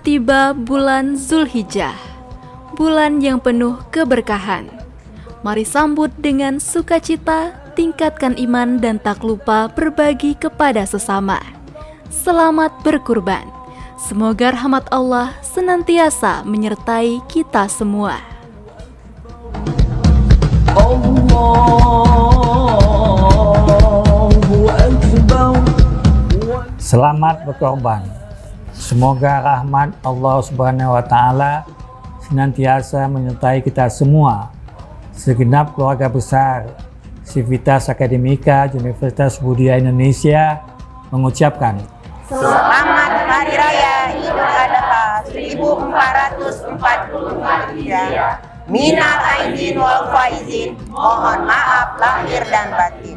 Tiba bulan Zulhijjah, bulan yang penuh keberkahan. Mari sambut dengan sukacita, tingkatkan iman dan tak lupa berbagi kepada sesama. Selamat berkurban. Semoga rahmat Allah senantiasa menyertai kita semua. Selamat berkorban. Semoga rahmat Allah Subhanahu wa Ta'ala senantiasa menyertai kita semua. Segenap keluarga besar Civitas Akademika Universitas Budaya Indonesia mengucapkan Selamat Hari Raya Idul Adha 1444 Hijriah. Minal aidin wal faizin. Mohon maaf lahir dan batin.